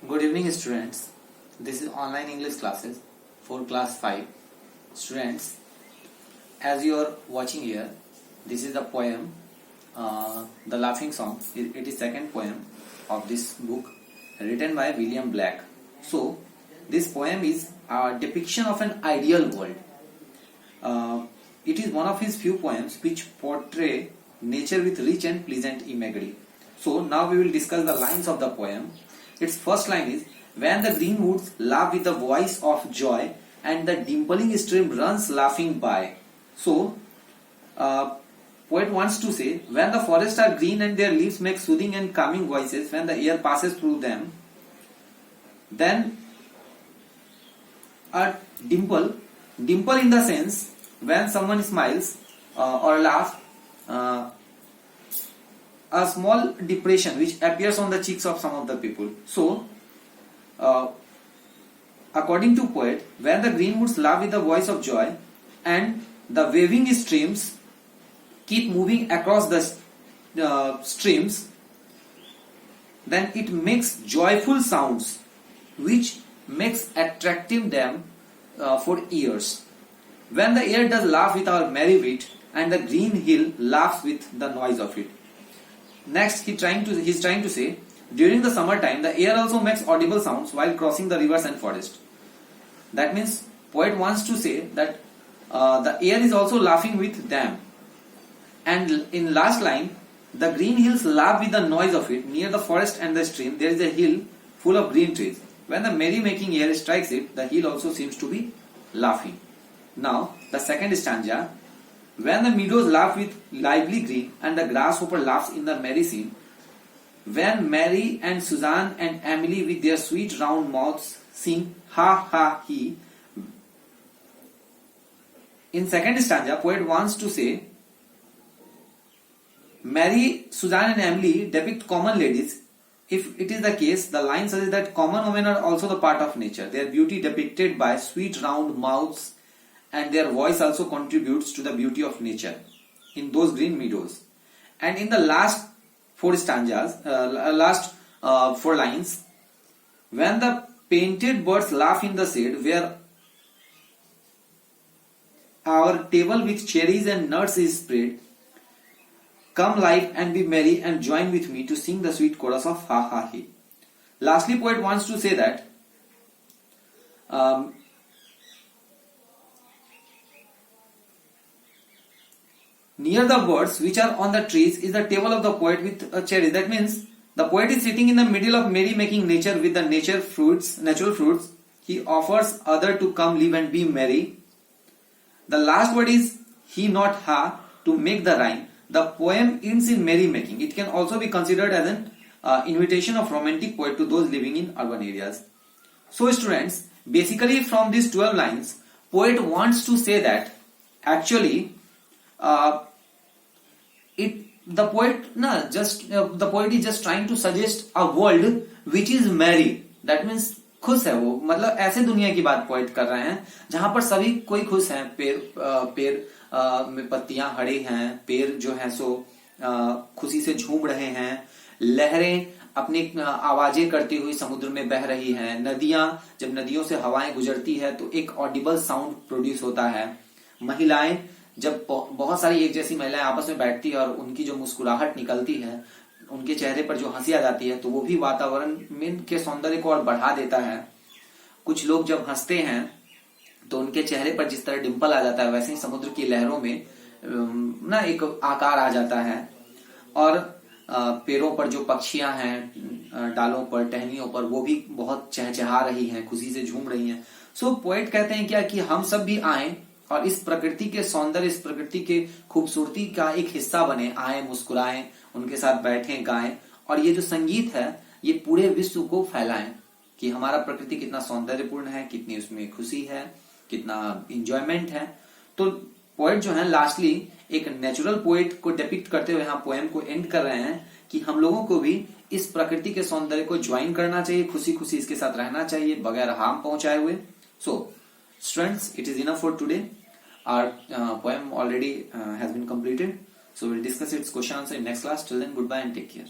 Good evening, students. This is online English classes for class 5. Students, as you are watching here, this is the poem, The Laughing Song. It is second poem of this book written by William Black. So, this poem is a depiction of an ideal world. It is one of his few poems which portray nature with rich and pleasant imagery. So, now we will discuss the lines of the poem. Its first line is, when the green woods laugh with a voice of joy and the dimpling stream runs laughing by. So, poet wants to say, when the forests are green and their leaves make soothing and calming voices, when the air passes through them, then a dimple in the sense when someone smiles or laughs, a small depression which appears on the cheeks of some of the people. So, according to poet, when the green woods laugh with the voice of joy and the waving streams keep moving across the streams, then it makes joyful sounds which makes attractive them for ears. When the air does laugh with our merry wit and the green hill laughs with the noise of it. Next, he's trying to say, during the summertime, the air also makes audible sounds while crossing the rivers and forest. That means, poet wants to say that the air is also laughing with them. And in last line, the green hills laugh with the noise of it. Near the forest and the stream, there is a hill full of green trees. When the merry-making air strikes it, the hill also seems to be laughing. Now, the second stanza. When the meadows laugh with lively green and the grasshopper laughs in the merry scene, when Mary and Suzanne and Emily with their sweet round mouths sing ha ha he. In second stanza, poet wants to say, Mary, Suzanne and Emily depict common ladies. If it is the case, the line says that common women are also the part of nature. Their beauty depicted by sweet round mouths and their voice also contributes to the beauty of nature in those green meadows. And in the last four stanzas, four lines, when the painted birds laugh in the shade where our table with cherries and nuts is spread, come life and be merry and join with me to sing the sweet chorus of ha ha he. Lastly, poet wants to say that near the birds which are on the trees is the table of the poet with a cherry. That means the poet is sitting in the middle of merry-making nature with the natural fruits. He offers other to come live and be merry. The last word is he not ha to make the rhyme. The poem ends in merry-making. It can also be considered as an invitation of romantic poet to those living in urban areas. So students, basically from these 12 lines, poet wants to say that actually the poet is just trying to suggest a world which is merry. That means खुश है वो, मतलब ऐसे दुनिया की बात poet कर रहे हैं जहां पर सभी कोई खुश हैं. पेड़ में पत्तियां हरे हैं, पेड़ जो है सो खुशी से झूम रहे हैं, लहरें अपनी आवाजें करती हुई समुद्र में बह रही हैं, नदियां, जब नदियों से हवाएं गुजरती है तो एक ऑडिबल साउंड प्रोड्यूस होता है, महिलाएं, जब बहुत सारी एक जैसी महिलाएं आपस में बैठती है और उनकी जो मुस्कुराहट निकलती है, उनके चेहरे पर जो हंसी आ जाती है, तो वो भी वातावरण में के सौंदर्य को और बढ़ा देता है. कुछ लोग जब हंसते हैं तो उनके चेहरे पर जिस तरह डिंपल आ जाता है, वैसे ही समुद्र की लहरों में ना एक आकार आ जाता है. और पेड़ों पर जो पक्षियां हैं, डालों पर, टहनियों पर, वो भी बहुत चहचहा रही हैं, खुशी से झूम रही हैं. सो पोएट कहते हैं क्या कि हम सब भी आए और इस प्रकृति के सौंदर्य, इस प्रकृति के खूबसूरती का एक हिस्सा बने, आए, मुस्कुराएं, उनके साथ बैठें, गाएं, और ये जो संगीत है ये पूरे विश्व को फैलाएं कि हमारा प्रकृति कितना सौंदर्यपूर्ण है, कितनी उसमें खुशी है, कितना इंजॉयमेंट है. तो पोएट जो है लास्टली एक नेचुरल पोएट को डिपिक्ट करते हुए यहाँ पोएम को एंड कर रहे हैं कि हम लोगों को भी इस प्रकृति के सौंदर्य को ज्वाइन करना चाहिए, खुशी खुशी इसके साथ रहना चाहिए बगैर हार्म पहुंचाए हुए. So students, it is enough for today. Our poem already has been completed. So we'll discuss its question answer in next class. Till then, goodbye and take care.